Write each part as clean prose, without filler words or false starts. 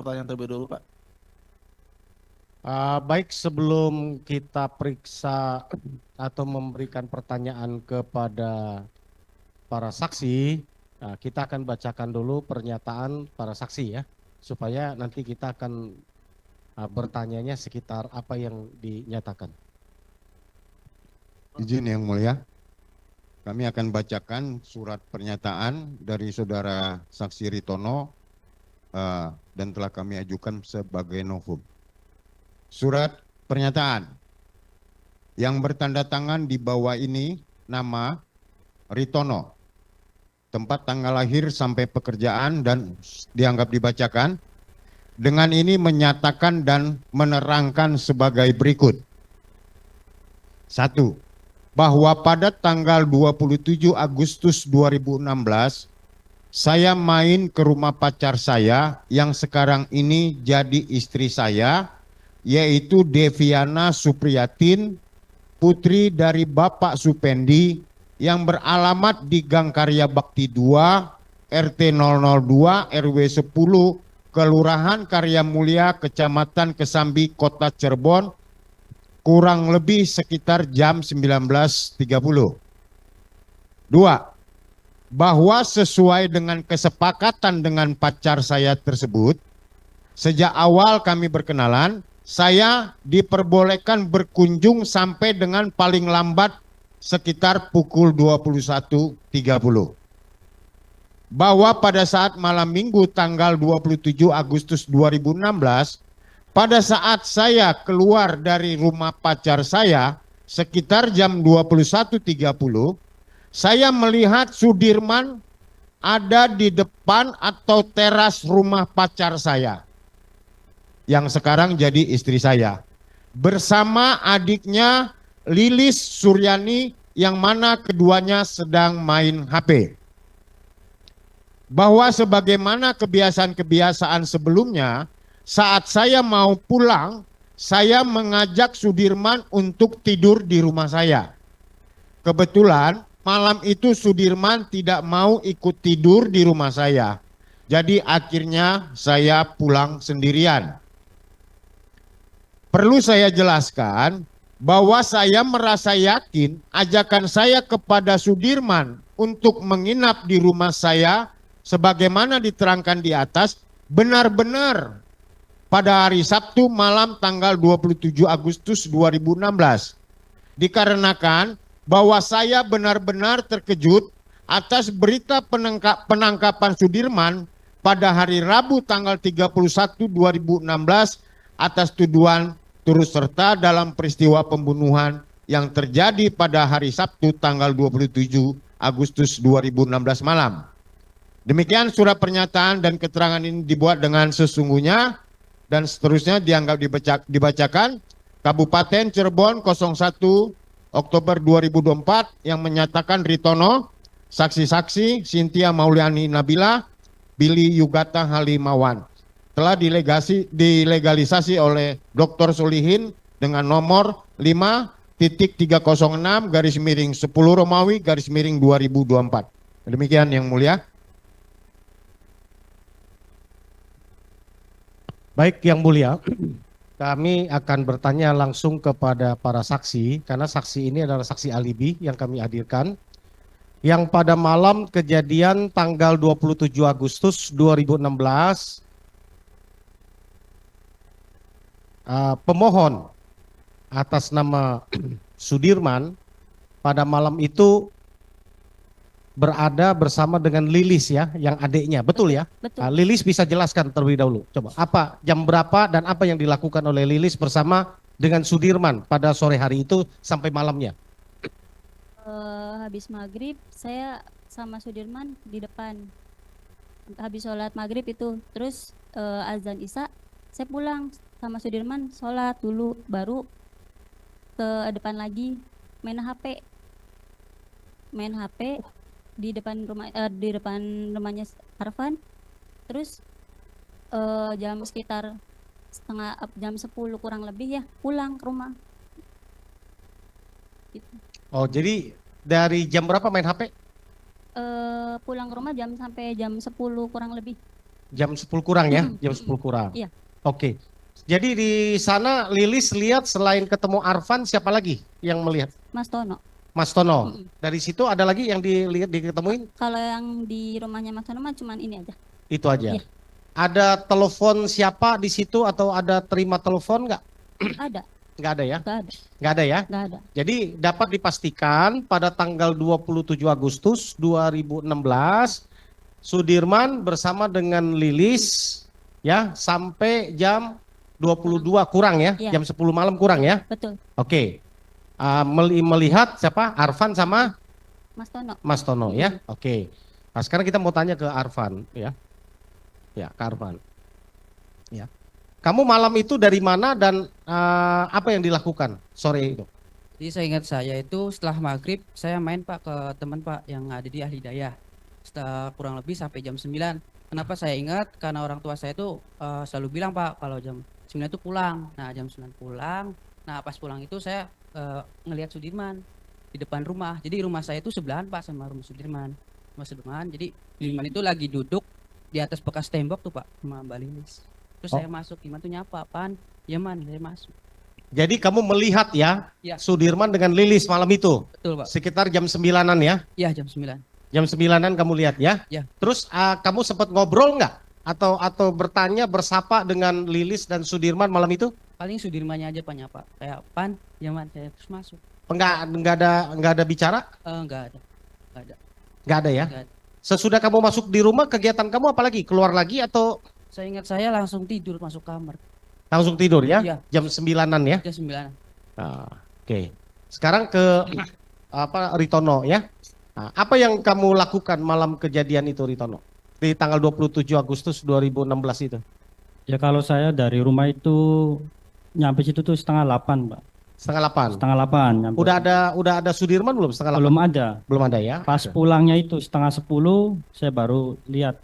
pertanyaan terlebih dahulu, Pak. Baik, sebelum kita periksa atau memberikan pertanyaan kepada para saksi, kita akan bacakan dulu pernyataan para saksi ya, supaya nanti kita akan bertanyanya sekitar apa yang dinyatakan. Izin Yang Mulia, kami akan bacakan surat pernyataan dari Saudara Saksi Ritono dan telah kami ajukan sebagai novum. Surat pernyataan yang bertanda tangan di bawah ini nama Ritono, tempat tanggal lahir sampai pekerjaan dan dianggap dibacakan. Dengan ini menyatakan dan menerangkan sebagai berikut. 1. Bahwa pada tanggal 27 Agustus 2016 saya main ke rumah pacar saya yang sekarang ini jadi istri saya, yaitu Deviana Supriyatin, putri dari Bapak Supendi yang beralamat di Gang Karya Bakti 2, RT 002, RW 10, Kelurahan Karya Mulia, Kecamatan Kesambi, Kota Cirebon, kurang lebih sekitar jam 19.30. 2. Bahwa sesuai dengan kesepakatan dengan pacar saya tersebut, sejak awal kami berkenalan, saya diperbolehkan berkunjung sampai dengan paling lambat sekitar pukul 21.30. Bahwa pada saat malam minggu tanggal 27 Agustus 2016, pada saat saya keluar dari rumah pacar saya sekitar jam 21.30, saya melihat Sudirman ada di depan atau teras rumah pacar saya, yang sekarang jadi istri saya, bersama adiknya Lilis Suryani, yang mana keduanya sedang main HP. Bahwa sebagaimana kebiasaan-kebiasaan sebelumnya, saat saya mau pulang, saya mengajak Sudirman untuk tidur di rumah saya. Kebetulan malam itu Sudirman tidak mau ikut tidur di rumah saya. Jadi akhirnya saya pulang sendirian. Perlu saya jelaskan bahwa saya merasa yakin ajakan saya kepada Sudirman untuk menginap di rumah saya sebagaimana diterangkan di atas benar-benar pada hari Sabtu malam tanggal 27 Agustus 2016. Dikarenakan bahwa saya benar-benar terkejut atas berita penangkapan Sudirman pada hari Rabu tanggal 31 2016 atas tuduhan turut serta dalam peristiwa pembunuhan yang terjadi pada hari Sabtu tanggal 27 Agustus 2016 malam. Demikian surat pernyataan dan keterangan ini dibuat dengan sesungguhnya dan seterusnya dianggap dibacakan. Kabupaten Cirebon 01 Oktober 2024 yang menyatakan Ritono, saksi-saksi Cynthia Mauliani Nabila, Billy Yugata Halimawan telah dilegalisasi oleh Dr. Solihin dengan nomor 5.306/10 Romawi/2024. Demikian yang mulia. Baik yang mulia, kami akan bertanya langsung kepada para saksi, karena saksi ini adalah saksi alibi yang kami hadirkan. Yang pada malam kejadian tanggal 27 Agustus 2016, pemohon atas nama Sudirman pada malam itu berada bersama dengan Lilis ya, yang adiknya, betul ya? Betul. Lilis bisa jelaskan terlebih dahulu, coba. Apa, jam berapa dan apa yang dilakukan oleh Lilis bersama dengan Sudirman pada sore hari itu sampai malamnya? Habis maghrib, saya sama Sudirman di depan. Habis sholat maghrib itu, terus azan Isya, saya pulang sama Sudirman, sholat dulu, baru ke depan lagi main HP. Main HP di depan rumahnya Arfan. Terus jam sekitar jam 10 kurang lebih ya pulang ke rumah gitu. Oh, jadi dari jam berapa main HP? Pulang ke rumah sampai jam 10 kurang lebih. Jam 10 kurang ya, jam 10 kurang. Iya. Oke. Jadi di sana Lilis lihat selain ketemu Arfan siapa lagi yang melihat? Mas Tono. Mas Tono. Dari situ ada lagi yang dilihat diketemuin? Kalau yang di rumahnya Mas Tono mah cuman ini aja. Itu aja. Iya. Ada telepon siapa di situ atau ada terima telepon nggak? Ada, Nggak ada ya? nggak ada, Nggak ada ya? nggak ada. Jadi dapat dipastikan pada tanggal 27 Agustus 2016 Sudirman bersama dengan Lilis ya sampai jam 22 kurang ya, Iya. jam 10 malam kurang ya. Betul, Oke. Melihat siapa? Arfan sama Mas Tono. Mas Tono ya. Oke. Nah, sekarang kita mau tanya ke Arfan ya. Ya, ke Arfan. Ya. Kamu malam itu dari mana dan apa yang dilakukan sore itu? Jadi saya ingat saya itu setelah maghrib saya main Pak ke teman Pak yang ada di Ahli Daya. Setelah kurang lebih sampai jam 9. Kenapa saya ingat? Karena orang tua saya itu selalu bilang Pak kalau jam 9 itu pulang. Nah jam 9 pulang. Nah pas pulang itu saya ngelihat Sudirman di depan rumah. Jadi rumah saya itu sebelahan Pak sama rumah Sudirman. Rumah Sudirman. Jadi Sudirman itu lagi duduk di atas bekas tembok tuh Pak sama Mbak Lilis. Terus saya masuk, gimana tuh nyapa, Pan? Ya man, saya masuk. Jadi kamu melihat ya, Ya. Sudirman dengan Lilis malam itu Betul Pak. sekitar jam 9-an ya? Iya jam 9. Jam 9-an kamu lihat ya? Ya. Terus kamu sempat ngobrol nggak? Atau bertanya, bersapa dengan Lilis dan Sudirman malam itu? Paling Sudirmannya aja Pak nyapa. Kayak Pan, ya man, saya terus masuk. Nggak ada bicara? Enggak ada. Enggak ada. Nggak ada ya? Nggak ada. Sesudah kamu masuk di rumah, kegiatan kamu apa lagi? Keluar lagi atau Saya ingat saya langsung tidur masuk kamar. langsung tidur ya? Iya. Jam 9-an ya? Jam 9. Oke. Sekarang ke Ritono ya. Nah, apa yang kamu lakukan malam kejadian itu Ritono? Di tanggal 27 Agustus 2016 itu. Ya kalau saya dari rumah itu nyampe situ tuh 7:30 Pak. Setengah 8. 7:30 nyampe. Udah ada Sudirman belum setengah 8? Belum ada. Belum ada ya? Pas pulangnya itu 9:30 saya baru lihat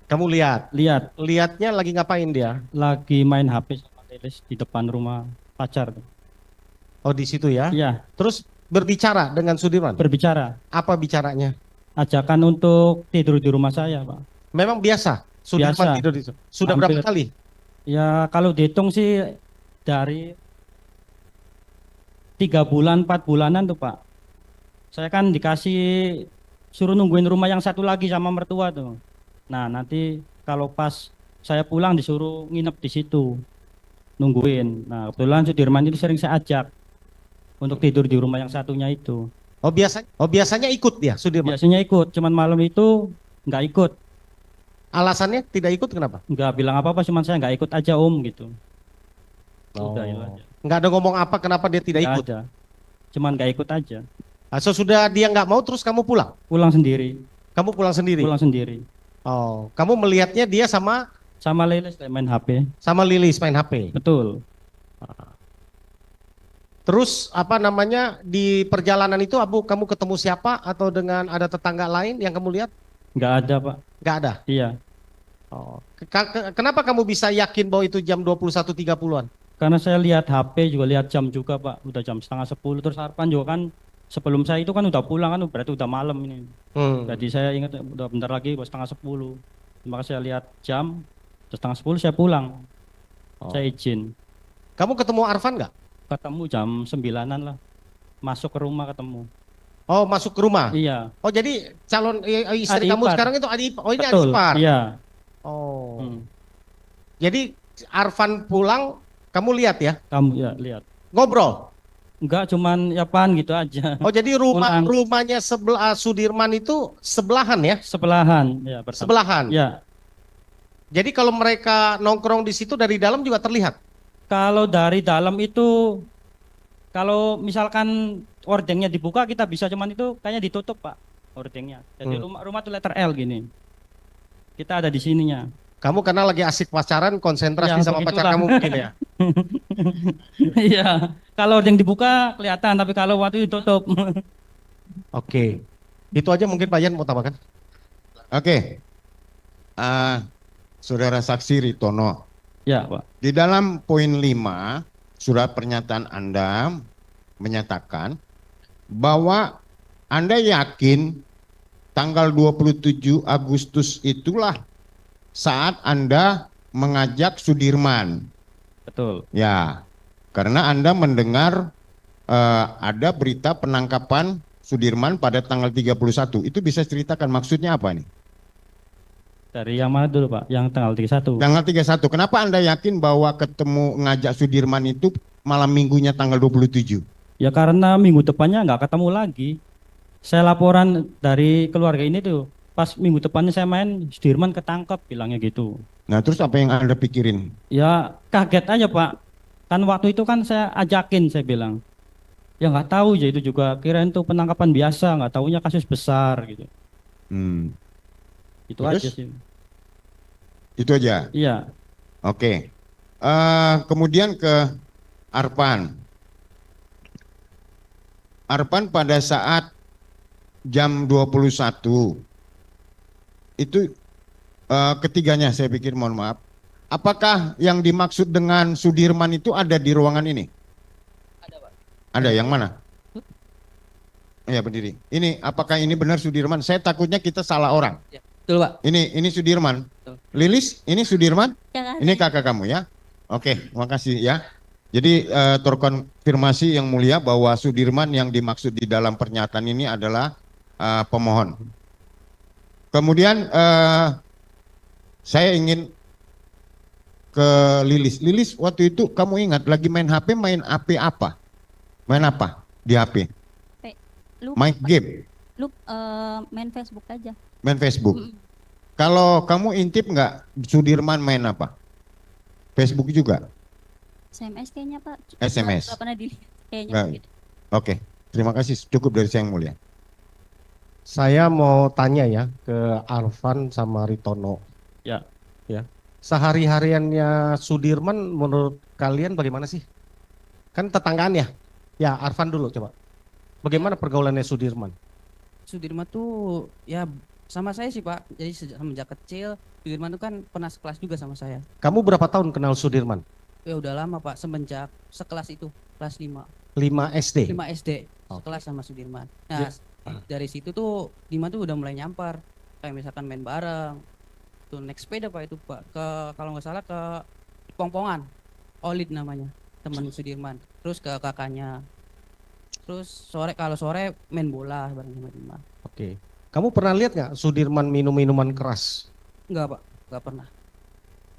Kamu lihat. lihat Lihatnya lagi ngapain dia? lagi main HP sama Lilis di depan rumah pacar. Oh di situ ya? Iya, Terus berbicara dengan Sudirman. berbicara. Apa bicaranya? Ajakan untuk tidur di rumah saya, Pak. Memang biasa. Sudirman Biasa. tidur di situ. Sudah berapa Hampir. kali? Ya kalau dihitung sih dari 3 bulan 4 bulanan tuh Pak. Saya kan dikasih suruh nungguin rumah yang satu lagi sama mertua tuh. Nah nanti kalau pas saya pulang disuruh nginep di situ nungguin. Nah kebetulan Sudirman itu sering saya ajak untuk tidur di rumah yang satunya itu. Oh biasanya ikut dia Sudirman. Biasanya ikut, cuman malam itu nggak ikut. Alasannya tidak ikut kenapa? Nggak bilang apa-apa, cuman saya nggak ikut aja Om gitu. Udah, itu aja. Nggak ada ngomong apa kenapa dia tidak Nggak ikut. ada. Cuman nggak ikut aja. Nah, sesudah dia nggak mau terus kamu pulang. Pulang sendiri. Kamu pulang sendiri. Pulang sendiri. Oh, kamu melihatnya dia sama Sama Lilis main HP. Lilis main HP. Betul. Terus apa namanya di perjalanan itu kamu ketemu siapa atau dengan ada tetangga lain yang kamu lihat? Nggak ada Pak. Nggak ada. Iya. Oh. Kenapa kamu bisa yakin bahwa itu jam 21.30-an? Karena saya lihat HP juga, lihat jam juga Pak. Udah jam 9:30. Terus Arfan juga kan sebelum saya itu kan udah pulang kan, berarti udah malam ini. Jadi saya ingat udah bentar lagi 9:30. Maka saya lihat jam, terus 9:30 saya pulang. Oh. Saya izin. Kamu ketemu Arfan nggak? Ketemu jam 9-an lah. Masuk ke rumah ketemu. Oh, masuk ke rumah. Iya. Oh, jadi calon istri Adik kamu ipar. sekarang itu adik. Oh, ini adik Betul. ipar. Iya. Oh. Hmm. Jadi Arfan pulang, kamu lihat ya? Kamu ya lihat. Ngobrol. Enggak, cuman ya pan gitu aja. Oh, jadi Pulang. rumahnya sebelah Sudirman itu sebelahan ya? Sebelahan, ya bersama. Sebelahan. Ya. Jadi kalau mereka nongkrong di situ dari dalam juga terlihat. Kalau dari dalam itu, kalau misalkan ordengnya dibuka kita bisa, cuman itu kayaknya ditutup Pak ordengnya. Jadi rumah tuh letter L gini. Kita ada di sininya. Kamu karena lagi asik pacaran, konsentrasi Ya, sama pacar begitulah. kamu mungkin ya. Iya. Kalau ordeng dibuka kelihatan, tapi kalau waktu ditutup. Oke. Itu aja mungkin Pak Yan mau tambahkan. Oke. Saudara saksi Ritono, Ya Pak. di dalam poin 5 surat pernyataan Anda menyatakan bahwa Anda yakin tanggal 27 Agustus itulah saat Anda mengajak Sudirman. Betul. Ya, karena Anda mendengar ada berita penangkapan Sudirman pada tanggal 31. Itu bisa ceritakan maksudnya apa nih? Dari yang mana dulu Pak? Yang tanggal 31. Tanggal 31. Kenapa Anda yakin bahwa ketemu ngajak Sudirman itu malam minggunya tanggal 27? Ya karena minggu depannya nggak ketemu lagi. Saya laporan dari keluarga ini tuh, pas minggu depannya saya main, Sudirman ketangkep, bilangnya gitu. Nah, terus apa yang Anda pikirin? Ya kaget aja Pak. Kan waktu itu kan saya ajakin, saya bilang. Ya nggak tahu ya, itu juga kirain itu penangkapan biasa, nggak taunya kasus besar gitu. Hmm, Itu Terus? aja sih. itu aja. Iya. Oke. Kemudian ke Arpan. Arpan pada saat jam 21 itu ketiganya saya pikir, mohon maaf. Apakah yang dimaksud dengan Sudirman itu ada di ruangan ini? Ada Pak. Ada, yang mana? Ya, berdiri. Ini apakah ini benar Sudirman? Saya takutnya kita salah orang. Betul Pak. Ini Sudirman. Betul. Lilis, ini Sudirman? Kakak Ini kakak kamu ya? Oke, makasih ya. Jadi terkonfirmasi yang mulia bahwa Sudirman yang dimaksud di dalam pernyataan ini adalah pemohon. Kemudian saya ingin ke Lilis. Lilis, waktu itu kamu ingat lagi main HP, main HP apa? Main apa di HP? lu Main game, lu main Facebook aja. main Facebook. Mm. Kalau kamu intip nggak Sudirman main apa? Facebook juga? SMS kayaknya Pak. SMS. Nggak pernah dilihat kayaknya. Nggak. gitu. Oke, terima kasih. Cukup dari saya yang mulia. Saya mau tanya ya ke Arfan sama Ritono. Ya. Ya. Sehari-hariannya Sudirman menurut kalian bagaimana sih? Kan tetanggaan ya? Ya, Arfan dulu coba. Bagaimana pergaulannya Sudirman? Sudirman tuh ya sama saya sih Pak. Jadi semenjak kecil Sudirman tuh kan pernah sekelas juga sama saya. Kamu berapa tahun kenal Sudirman? Ya udah lama Pak, semenjak sekelas itu, kelas 5. 5 SD. 5 SD, Oke. sekelas sama Sudirman. Nah, dari situ tuh Diman tuh udah mulai nyampar. Kayak misalkan main bareng. Tuh naik sepeda Pak itu Pak, ke kalau nggak salah ke Pongpongan. Olid namanya, teman Sudirman. Terus ke kakaknya. Terus kalau sore main bola bareng sama Diman. Oke. Kamu pernah lihat nggak Sudirman minum minuman keras? Enggak Pak, nggak pernah.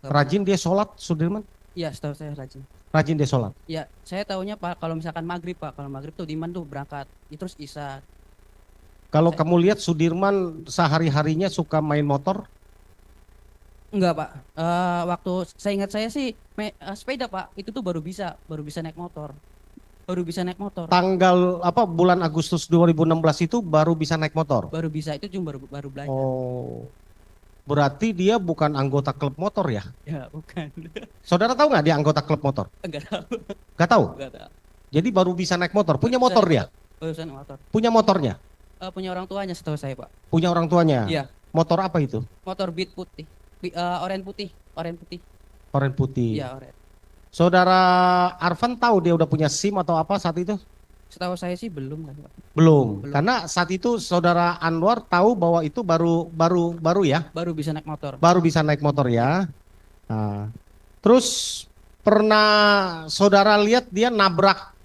Nggak Rajin dia sholat Sudirman? pernah. Iya, setahu saya rajin. Rajin dia sholat. Ya, saya taunya Pak kalau misalkan maghrib Pak, kalau maghrib tuh Diman tuh berangkat, terus Isya. Kalau kamu lihat Sudirman sehari-harinya suka main motor? Enggak Pak, waktu saya ingat saya sih sepeda Pak, itu tuh baru bisa naik motor, Tanggal apa bulan Agustus 2016 itu baru bisa naik motor. baru bisa itu cuma baru belajar. Oh. Berarti dia bukan anggota klub motor ya? Ya bukan, Saudara tahu nggak dia anggota klub motor? enggak tahu, Nggak tahu. enggak tahu. Jadi baru bisa naik motor. Punya motor dia? Urusan motor, Punya motornya? punya orang tuanya setahu saya Pak. Punya orang tuanya? Iya, Motor apa itu? motor Beat putih, oren putih, Oren putih. iya oren. Saudara Arfan tahu dia udah punya SIM atau apa saat itu? Setahu saya sih belum kan Pak, Belum. Belum. Karena saat itu saudara Anwar tahu bahwa itu baru ya, baru bisa naik motor. baru bisa naik motor ya. Nah, terus pernah saudara lihat dia nabrak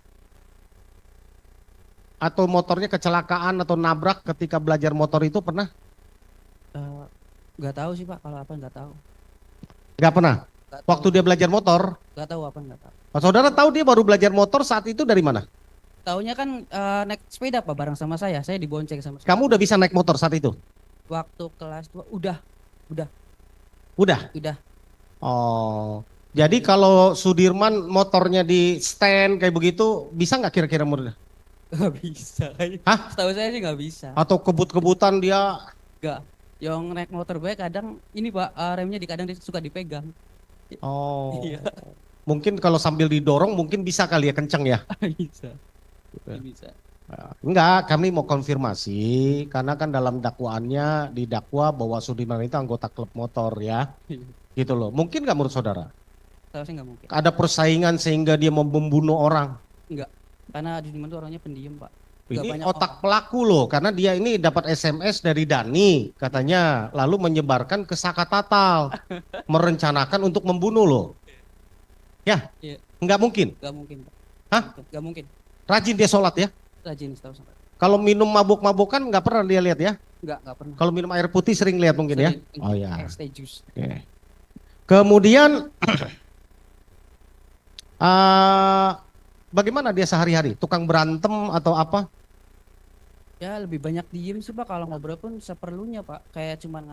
atau motornya kecelakaan atau nabrak ketika belajar motor itu pernah? Nggak tahu sih Pak, kalau apa nggak tahu. Nggak pernah. Nggak Waktu tahu. dia belajar motor, Nggak tahu apa nggak tahu. saudara tahu dia baru belajar motor saat itu dari mana? Taunya kan naik sepeda Pak bareng sama saya dibonceng sama Kamu udah bisa naik motor saat itu? waktu kelas 2 Udah. udah. Oh, jadi kalau Sudirman motornya di stand kayak begitu, bisa nggak kira-kira menurut? Nggak bisa kayaknya. Hah? Setahu saya sih nggak bisa. Atau kebut-kebutan dia? Nggak. Yang naik motor baik kadang ini Pak, remnya kadang suka dipegang. Oh, Iya. mungkin kalau sambil didorong mungkin bisa kali ya kenceng ya? Bisa. Bisa. Enggak, kami mau konfirmasi karena kan dalam dakwaannya didakwa bahwa Sudirman itu anggota klub motor ya, gitu loh. Mungkin nggak menurut saudara? Tahu saya nggak mungkin. Ada persaingan sehingga dia mau membunuh orang? Karena Sudirman tuh orangnya pendiam Pak. Nggak Ini banyak otak pelaku loh, karena dia ini dapat SMS dari Dani katanya, lalu menyebarkan ke Sakatatal, merencanakan untuk membunuh loh. Ya, Iya. nggak mungkin. Nggak mungkin, Pak. Hah? Nggak mungkin. Rajin dia sholat ya. Rajin setahu saya. Kalau minum mabuk-mabukan nggak pernah dia lihat ya. Nggak pernah. Kalau minum air putih sering lihat mungkin ya. Sering. Oh ya. Es teh jus. Oke. Kemudian bagaimana dia sehari-hari? Tukang berantem atau apa? Ya lebih banyak diem sih Pak, kalau ngobrol pun seperlunya Pak. Kayak cuma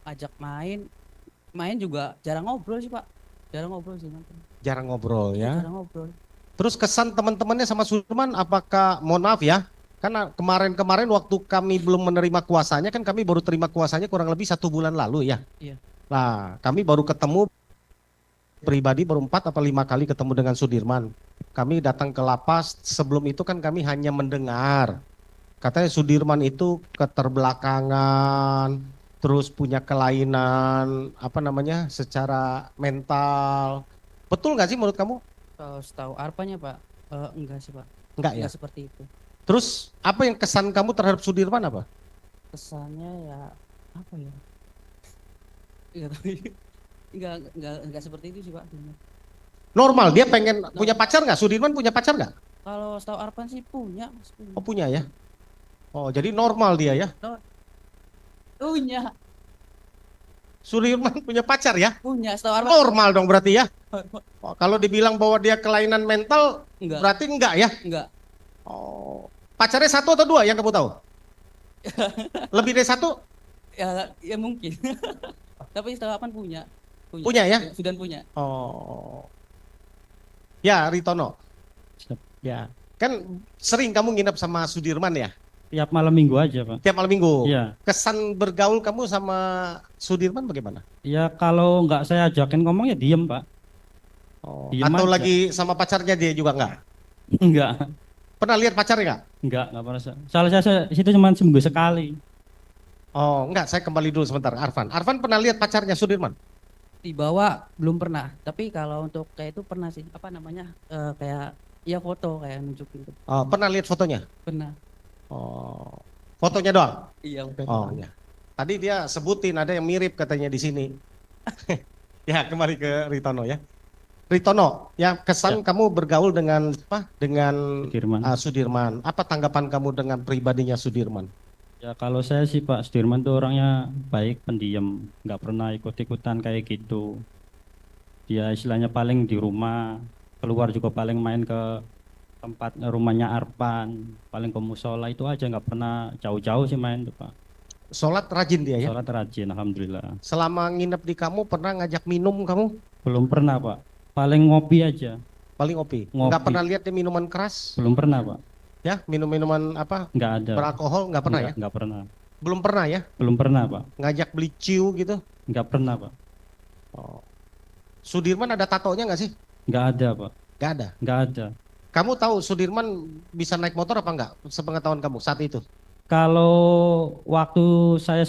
ajak main juga jarang ngobrol sih Pak. Jarang ngobrol sih. Jarang ngobrol ya. Jarang ngobrol. Terus kesan teman-temannya sama Sudirman, apakah, mohon maaf ya, karena kemarin-kemarin waktu kami belum menerima kuasanya, kan kami baru terima kuasanya kurang lebih 1 bulan lalu ya. Iya. Nah, kami baru ketemu pribadi baru 4 atau 5 kali ketemu dengan Sudirman. Kami datang ke lapas, sebelum itu kan kami hanya mendengar. Katanya Sudirman itu keterbelakangan, terus punya kelainan, apa namanya, secara mental. Betul nggak sih menurut kamu? Kalau setahu Arpanya Pak, enggak sih Pak. Enggak ya? Enggak seperti itu. Terus apa yang kesan kamu terhadap Sudirman apa? Kesannya ya apa ya? Enggak tahu. Enggak seperti itu sih Pak. Normal, dia pengen punya pacar nggak? Sudirman punya pacar nggak? Kalau setahu Arpan sih punya. Oh punya ya? Oh jadi normal dia ya? Punya. Sudirman punya pacar ya? Punya setahu Arpan. Normal dong berarti ya? Oh, kalau dibilang bahwa dia kelainan mental, Enggak. berarti enggak ya? Enggak. Oh, pacarnya 1 atau 2 yang kamu tahu? Lebih dari 1? Ya mungkin. Tapi setahu Arpan punya. Punya ya? Sudah punya. Oh, ya Ritono. Siap. Ya, kan sering kamu nginep sama Sudirman ya? Tiap malam minggu aja Pak. Tiap malam minggu. Iya. Kesan bergaul kamu sama Sudirman bagaimana? Ya kalau nggak saya ajakin ngomong ya diem Pak. Oh, Diem atau aja. lagi sama pacarnya dia juga enggak? Enggak. Pernah lihat pacarnya enggak? Enggak pernah. Soalnya saya situ cuma seminggu sekali. Oh, enggak, saya kembali dulu sebentar. Arfan pernah lihat pacarnya Sudirman? Dibawa belum pernah. Tapi kalau untuk kayak itu pernah sih. Apa namanya? Kayak ya foto kayak nunjukin gitu. Oh, pernah lihat fotonya? Pernah. Oh, fotonya doang? Iya. Oh, ya. Tadi dia sebutin ada yang mirip katanya di sini. Ya, kembali ke Ritono ya. Ritono, ya kesan kamu bergaul dengan apa? Dengan Sudirman. Sudirman. Apa tanggapan kamu dengan pribadinya Sudirman? Ya kalau saya sih Pak Sudirman tuh orangnya baik, pendiam, nggak pernah ikut-ikutan kayak gitu. Dia istilahnya paling di rumah, keluar juga paling main ke tempat rumahnya Arpan, paling ke musola itu aja, nggak pernah jauh-jauh sih main tuh Pak. Sholat rajin dia ya? Sholat rajin, alhamdulillah. Selama nginep di kamu pernah ngajak minum kamu? Belum pernah Pak, paling ngopi aja. Paling ngopi? Ngopi. Nggak pernah lihat dia minuman keras? Belum pernah Pak, Ya, minum-minuman apa? nggak ada. Beralkohol nggak pernah ya? Nggak pernah, Belum pernah ya? belum pernah Pak, Ngajak beli ciu gitu? nggak pernah Pak, Oh. Sudirman ada tatonya nggak sih? nggak ada Pak, Nggak ada. nggak ada. Kamu tahu Sudirman bisa naik motor apa enggak? Sepengetahuan kamu saat itu? Kalau waktu saya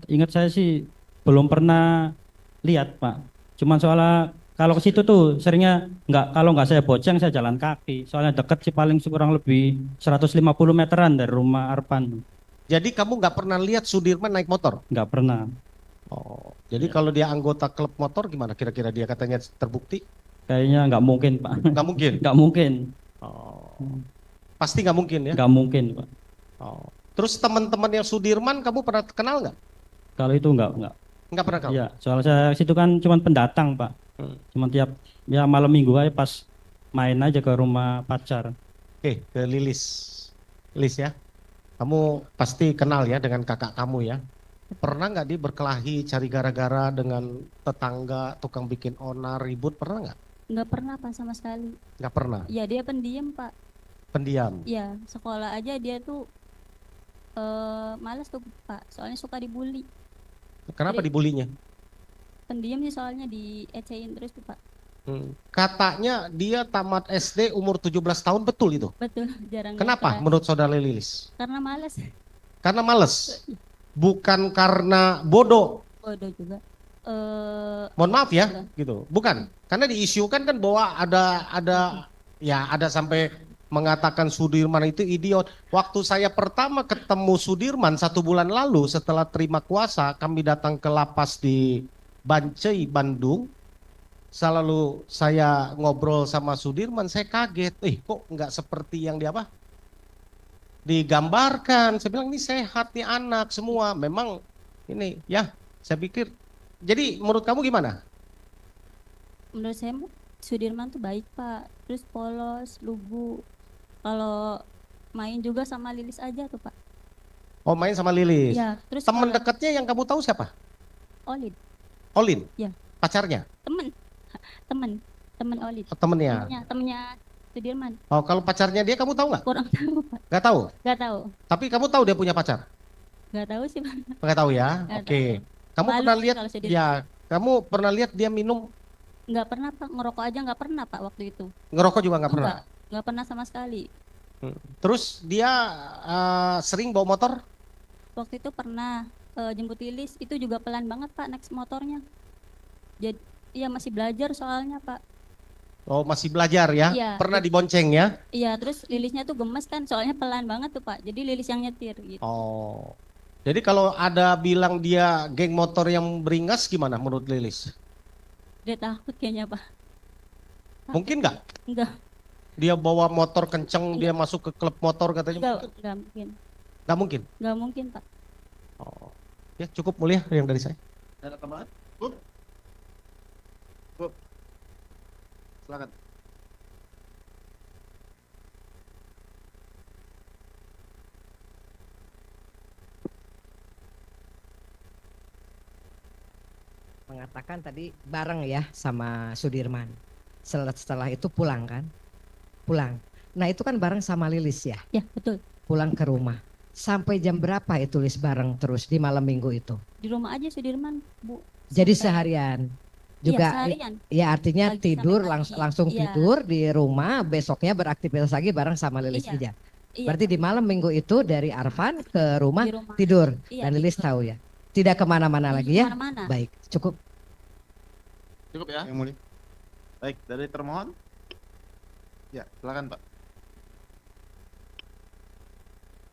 ingat saya sih belum pernah lihat Pak. Cuman soalnya kalau ke situ tuh seringnya kalau nggak saya boceng saya jalan kaki. Soalnya deket sih paling kurang lebih 150 meteran dari rumah Arpan. Jadi kamu nggak pernah lihat Sudirman naik motor? Nggak pernah. Oh. Jadi Ya. kalau dia anggota klub motor gimana kira-kira dia katanya terbukti? Kayaknya nggak mungkin Pak. Nggak mungkin. Nggak mungkin. Oh. Pasti nggak mungkin ya? Nggak mungkin Pak. Oh. Terus teman-teman yang Sudirman kamu pernah kenal nggak? Kalau itu nggak. Nggak pernah kenal? Iya. Soalnya saya situ kan cuman pendatang Pak. Cuman tiap ya malam minggu aja pas main aja ke rumah pacar. Oke, ke Lilis. Lilis ya. Kamu pasti kenal ya dengan kakak kamu ya. Pernah nggak dia berkelahi, cari gara-gara dengan tetangga, tukang bikin onar, ribut, pernah nggak? Nggak pernah Pak sama sekali. Nggak pernah. Ya dia pendiam Pak. Pendiam. Ya sekolah aja dia tuh males tuh Pak. Soalnya suka dibully. Kenapa Jadi- dibulinya? Pendiam sih soalnya diecehin terus tuh Pak. Katanya dia tamat SD umur 17 tahun, betul itu? Betul, jarang. Kenapa nggak menurut saudara Lilis? Karena males. Karena males? Bukan karena bodoh? Bodoh juga. Mohon maaf ya, Enggak. gitu. Bukan. Karena diisukan kan bahwa ada sampai mengatakan Sudirman itu idiot. Waktu saya pertama ketemu Sudirman 1 bulan lalu setelah terima kuasa, kami datang ke lapas di Bancai, Bandung. Selalu saya ngobrol sama Sudirman, saya kaget. Kok nggak seperti yang digambarkan. Saya bilang ini sehat nih anak semua. Memang ini ya, saya pikir. Jadi menurut kamu gimana? Menurut saya Sudirman tuh baik Pak, terus polos, lugu. Kalau main juga sama Lilis aja tuh Pak. Oh, main sama Lilis. Ya, terus Teman kalau dekatnya yang kamu tahu siapa? Olid, Olin? Ya. Pacarnya? temen Olid. Oh, temennya? Temennya Sudirman. Oh, kalau pacarnya dia kamu tahu nggak? Kurang tahu Pak, Nggak tahu. nggak tahu, Tapi kamu tahu dia punya pacar? nggak tahu sih Pak. Nggak tahu ya? Nggak Oke. Kamu Malu pernah sih lihat? kalau Sudirman. Ya, kamu pernah lihat dia minum, Nggak pernah Pak, ngerokok aja nggak pernah Pak waktu itu. ngerokok juga nggak pernah? Nggak pernah sama sekali. Terus dia sering bawa motor? Waktu itu pernah jemput Lilis, itu juga pelan banget Pak naik motornya. Jadi iya masih belajar soalnya Pak. Oh, masih belajar ya? Iya. Pernah dibonceng ya? Iya, terus Lilisnya tuh gemes kan, soalnya pelan banget tuh Pak. Jadi Lilis yang nyetir gitu. Oh. Jadi kalau ada bilang dia geng motor yang beringas gimana menurut Lilis? Dia takut kayaknya Pak. Mungkin nggak? Enggak, Dia bawa motor kenceng, dia masuk ke klub motor katanya? enggak mungkin. Nggak mungkin? Enggak mungkin Pak. Oh. Ya cukup mulia yang dari saya. Ada tambahan? Silakan. Mengatakan tadi bareng ya sama Sudirman. Setelah itu pulang kan? Pulang. Nah itu kan bareng sama Lilis ya? Ya, betul. Pulang ke rumah. Sampai jam berapa itu Lilis bareng terus di malam minggu itu? Di rumah aja Sudirman, Bu. Jadi Sampai- seharian? Iya, Juga seharian. ya artinya Pagi tidur sampai pagi. langsung Iya. tidur di rumah, besoknya beraktivitas lagi bareng sama Lilis Iya. aja. Iya, Berarti di malam minggu itu dari Arfan ke rumah di rumah. tidur Iya, dan Lilis tidur. tahu ya? Tidak kemana-mana lagi ya? Kemana-mana. Baik, cukup. Cukup ya? Yang mulia. Baik, dari termohon. Ya, silakan Pak.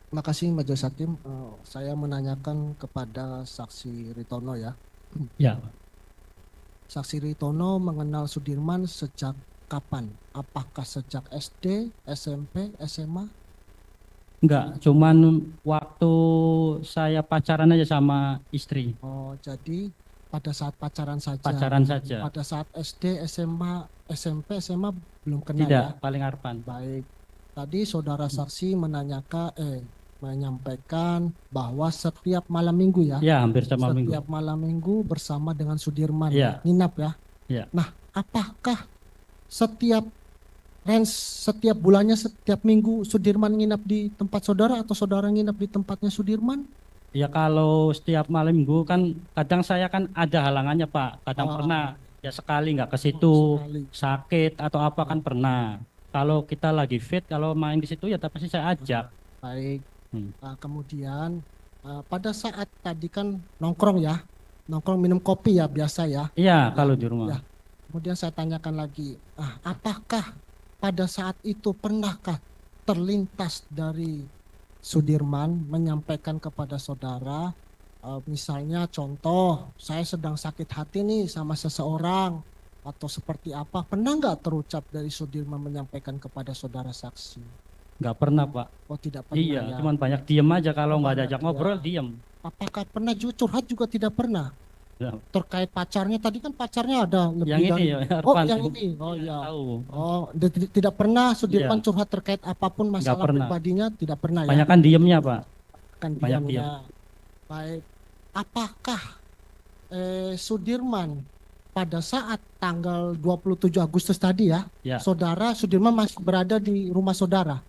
Terima kasih Majelis Hakim. Saya menanyakan kepada saksi Ritono ya. Ya, Saksi Ritono mengenal Sudirman sejak kapan? Apakah sejak SD, SMP, SMA? enggak, cuman waktu saya pacaran aja sama istri, Oh, jadi pada saat pacaran saja. pacaran saja. Pada saat SD, SMA, SMP, SMA belum kenal Tidak, ya. paling Arfan. Baik. Tadi saudara saksi menyampaikan bahwa setiap malam minggu ya. Ya, hampir sama minggu. Setiap malam minggu bersama dengan Sudirman Iya. nginap ya. Iya. Nah, apakah setiap setiap bulannya, setiap minggu Sudirman nginap di tempat saudara atau saudara nginap di tempatnya Sudirman? Ya kalau setiap malam minggu kan kadang saya kan ada halangannya Pak. Kadang Oh. pernah ya sekali nggak ke situ, Sekali. sakit atau apa kan pernah. Kalau kita lagi fit, kalau main di situ ya pasti saya ajak. Baik. Hmm. Kemudian pada saat tadi kan nongkrong ya, nongkrong minum kopi ya biasa ya. Iya kalau di rumah. Ya. Kemudian saya tanyakan lagi, apakah pada saat itu pernahkah terlintas dari Sudirman menyampaikan kepada saudara, misalnya contoh, saya sedang sakit hati nih sama seseorang atau seperti apa, pernah nggak terucap dari Sudirman menyampaikan kepada saudara saksi? Nggak pernah Pak. Oh tidak pernah Iya, ya. cuman banyak diem aja kalau nggak Banyak diajak ya. ngobrol diem. Apakah pernah curhat juga tidak pernah? Ya. Terkait pacarnya, tadi kan pacarnya ada lebih Yang ini dari... ya, Oh Arfan. yang ini, oh ya. Tahu. Oh, tidak pernah Sudirman Iya. curhat terkait apapun masalah pernah. pribadinya, tidak pernah ya? Banyak kan diemnya Pak. Kan banyak diamnya. Baik, apakah Sudirman pada saat tanggal 27 Agustus tadi ya, Ya. saudara Sudirman masih berada di rumah saudara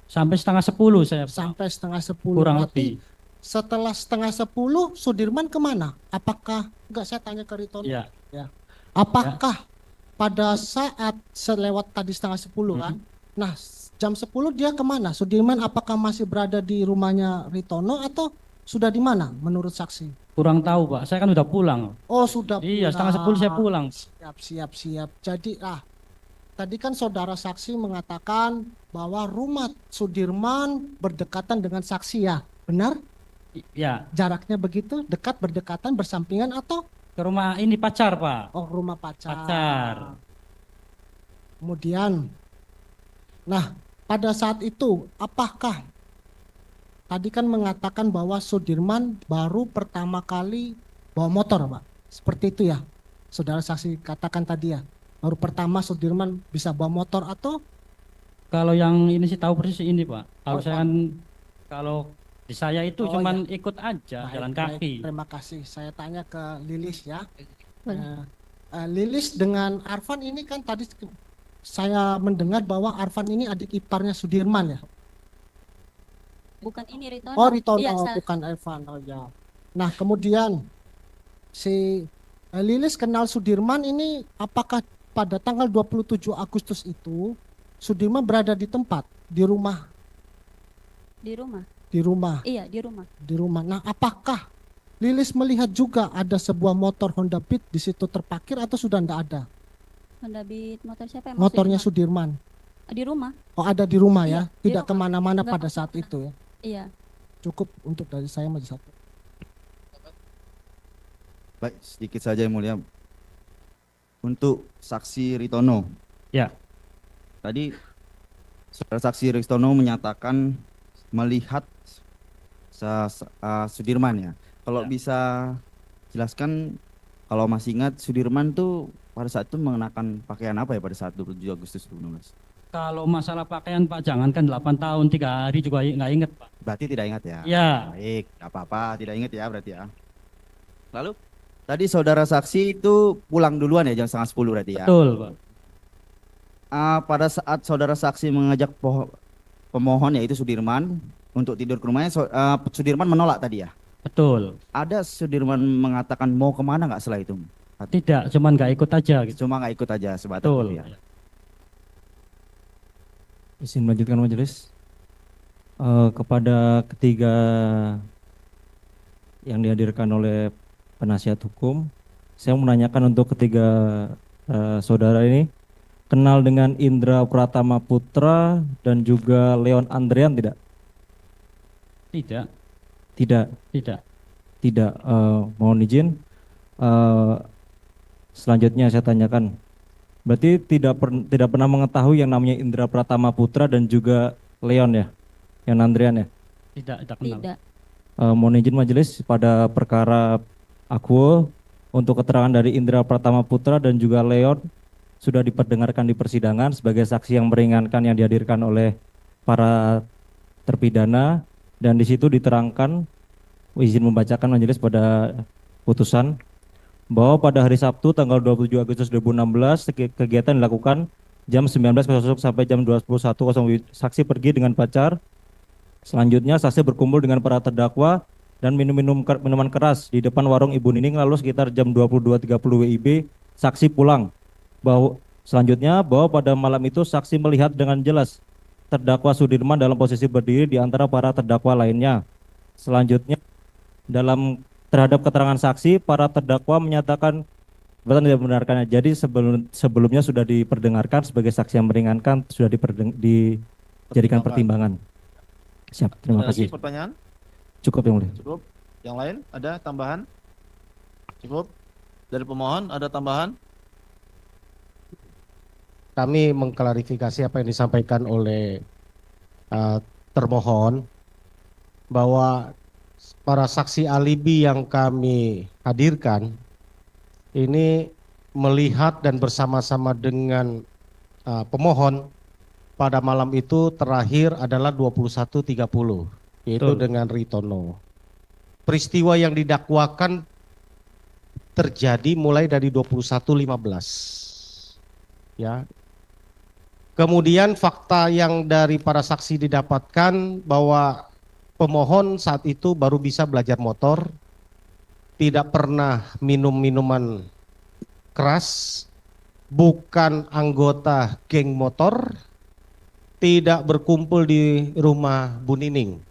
Sampai setengah 10 saya Pak. sampai setengah 10. Kurang Berarti lebih. setelah setengah 10 Sudirman kemana? Apakah, enggak saya tanya ke Ritono, Ya. apakah pada saat selewat tadi setengah 10 kan? Nah, jam 10 dia kemana? Sudirman apakah masih berada di rumahnya Ritono atau sudah di mana menurut saksi? Kurang tahu Pak. Saya kan udah pulang. Oh sudah Iya, setengah 10 saya pulang. Siap. Jadi tadi kan saudara saksi mengatakan bahwa rumah Sudirman berdekatan dengan saksi ya, benar? Ya, Jaraknya begitu, dekat, berdekatan, bersampingan atau ke rumah ini pacar, Pak. rumah pacar? Pacar. Kemudian, nah pada saat itu apakah tadi kan mengatakan bahwa Sudirman baru pertama kali bawa motor, Pak? Seperti itu ya, saudara saksi katakan tadi ya, baru pertama Sudirman bisa bawa motor atau? Kalau yang ini sih tahu persis ini, Pak. Kalau Oh, saya kan, kalau di saya itu Oh, cuman ikut aja Baik, jalan baik, kaki. terima kasih. Saya tanya ke Lilis ya. Boleh. Lilis dengan Arfan ini kan tadi saya mendengar bahwa Arfan ini adik iparnya Sudirman ya. Bukan ini Ritono. Oh, Ritono, Iya, salah. bukan Arfan. Oh ya. Nah, kemudian si Lilis kenal Sudirman ini apakah pada tanggal 27 Agustus itu Sudirman berada di tempat, di rumah, Di rumah. Iya, di rumah. di rumah. Nah, apakah Lilis melihat juga ada sebuah motor Honda Beat di situ terparkir atau sudah tidak ada? Honda Beat motor siapa yang Motornya maksudnya? Sudirman. Di rumah. Oh, ada di rumah Iya, ya, di tidak rumah. kemana-mana Nggak pada saat kemana-mana. itu ya. Iya. Cukup untuk dari saya majelis hakim. Baik, sedikit saja yang mulia. Untuk saksi Ritono. Ya. Tadi saudara saksi Ritono menyatakan melihat Sudirman ya. Kalau Ya. bisa jelaskan, kalau masih ingat Sudirman tuh pada saat itu mengenakan pakaian apa ya pada saat 27 Agustus 2016? Kalau masalah pakaian, Pak, jangankan 8 tahun, 3 hari juga nggak inget, Pak. Berarti tidak ingat ya? Ya. Baik, nggak apa-apa, tidak ingat ya berarti ya. Lalu tadi saudara saksi itu pulang duluan ya jam setengah 10 berarti ya? Betul, Pak. Pada saat saudara saksi mengajak pemohon yaitu Sudirman untuk tidur ke rumahnya, Sudirman menolak tadi ya? Betul. Ada Sudirman mengatakan mau kemana nggak setelah itu? Tidak, cuman nggak ikut aja gitu. Cuma nggak ikut aja sebatas Betul. itu ya. Izin melanjutkan majelis. Kepada ketiga yang dihadirkan oleh penasihat hukum, saya menanyakan untuk ketiga saudara ini kenal dengan Indra Pratama Putra dan juga Leon Andrean tidak? Tidak, Tidak, tidak. tidak. Mohon izin. Selanjutnya saya tanyakan, berarti tidak pernah mengetahui yang namanya Indra Pratama Putra dan juga Leon ya, yang Andrean ya? Tidak kenal. Tidak. Mohon izin majelis pada perkara akuo untuk keterangan dari Indra Pratama Putra dan juga Leon sudah diperdengarkan di persidangan sebagai saksi yang meringankan yang dihadirkan oleh para terpidana, dan di situ diterangkan, izin membacakan majelis pada putusan bahwa pada hari Sabtu tanggal 27 Agustus 2016 kegiatan dilakukan jam 19.00 sampai jam 21.00. Saksi pergi dengan pacar. Selanjutnya saksi berkumpul dengan para terdakwa dan minuman keras di depan warung Ibu Nining, lalu sekitar jam 22.30 WIB saksi pulang. Selanjutnya bahwa pada malam itu saksi melihat dengan jelas terdakwa Sudirman dalam posisi berdiri di antara para terdakwa lainnya. Selanjutnya terhadap keterangan saksi, para terdakwa menyatakan betul tidak membenarkannya. Jadi sebelumnya sudah diperdengarkan sebagai saksi yang meringankan, sudah dijadikan pertimbangan. Siap, terima Ada lagi kasih. pertanyaan? Cukup yang mulia. Cukup. Yang lain ada tambahan? Cukup. Dari pemohon ada tambahan? Kami mengklarifikasi apa yang disampaikan oleh termohon bahwa para saksi alibi yang kami hadirkan ini melihat dan bersama-sama dengan pemohon pada malam itu terakhir adalah 21.30, yaitu Betul. dengan Ritono. Peristiwa yang didakwakan terjadi mulai dari 21.15. Ya. Kemudian fakta yang dari para saksi didapatkan bahwa pemohon saat itu baru bisa belajar motor, tidak pernah minum minuman keras, bukan anggota geng motor, tidak berkumpul di rumah Bu Nining.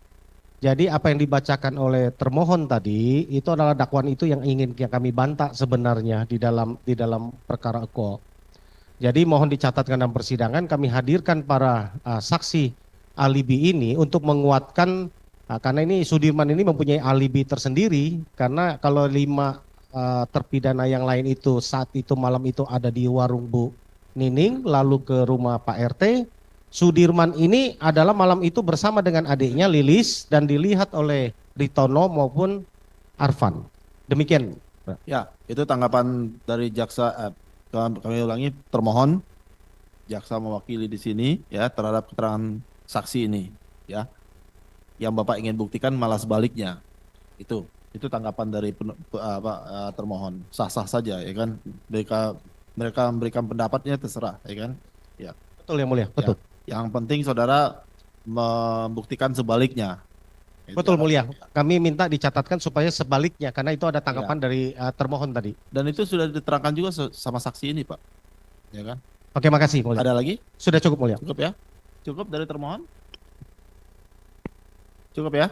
Jadi apa yang dibacakan oleh termohon tadi itu adalah dakwaan itu yang ingin kami bantah sebenarnya di dalam perkara akuo. Jadi mohon dicatatkan dalam persidangan kami hadirkan para saksi alibi ini untuk menguatkan karena ini Sudirman ini mempunyai alibi tersendiri karena kalau 5 terpidana yang lain itu saat itu malam itu ada di warung Bu Nining lalu ke rumah Pak RT. Sudirman ini adalah malam itu bersama dengan adiknya Lilis dan dilihat oleh Ritono maupun Arfan. Demikian. Ya, itu tanggapan dari jaksa. Kami ulangi, termohon jaksa mewakili di sini ya terhadap keterangan saksi ini ya. Yang Bapak ingin buktikan malah sebaliknya. Itu tanggapan dari termohon. Sah-sah saja ya kan. Mereka memberikan pendapatnya terserah ya kan. Ya. Betul yang mulia, betul. Ya. Yang penting saudara membuktikan sebaliknya. Betul mulia. Kami minta dicatatkan supaya sebaliknya karena itu ada tanggapan dari termohon tadi. Dan itu sudah diterangkan juga sama saksi ini, Pak. Ya kan? Oke, makasih mulia. Ada lagi? Sudah cukup mulia. Cukup ya? Cukup dari termohon? Cukup ya?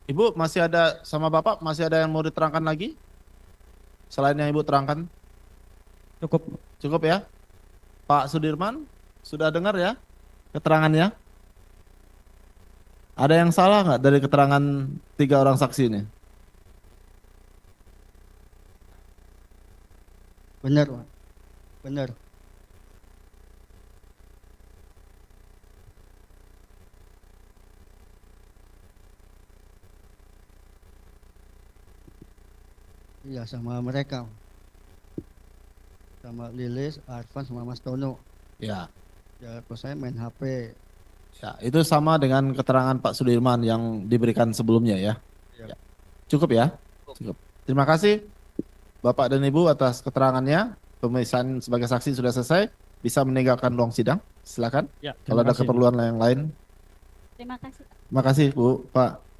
Ibu masih ada sama Bapak masih ada yang mau diterangkan lagi? Selain yang Ibu terangkan? Cukup. Cukup ya? Pak Sudirman, sudah dengar ya keterangannya? Ada yang salah nggak dari keterangan 3 orang saksi ini? Benar, Pak. Benar. Iya, sama mereka. Sama Lilis, Arfan, sama Mas Tono. Ya. Ya, kalau saya main HP. Ya, itu sama dengan keterangan Pak Sudirman yang diberikan sebelumnya ya. Ya. Cukup ya? Cukup. Terima kasih Bapak dan Ibu atas keterangannya. Pemeriksaan sebagai saksi sudah selesai. Bisa meninggalkan ruang sidang. Silakan. Ya, Kalau ada terima kasih. keperluan yang lain. Terima kasih. Terima kasih Bu, Pak.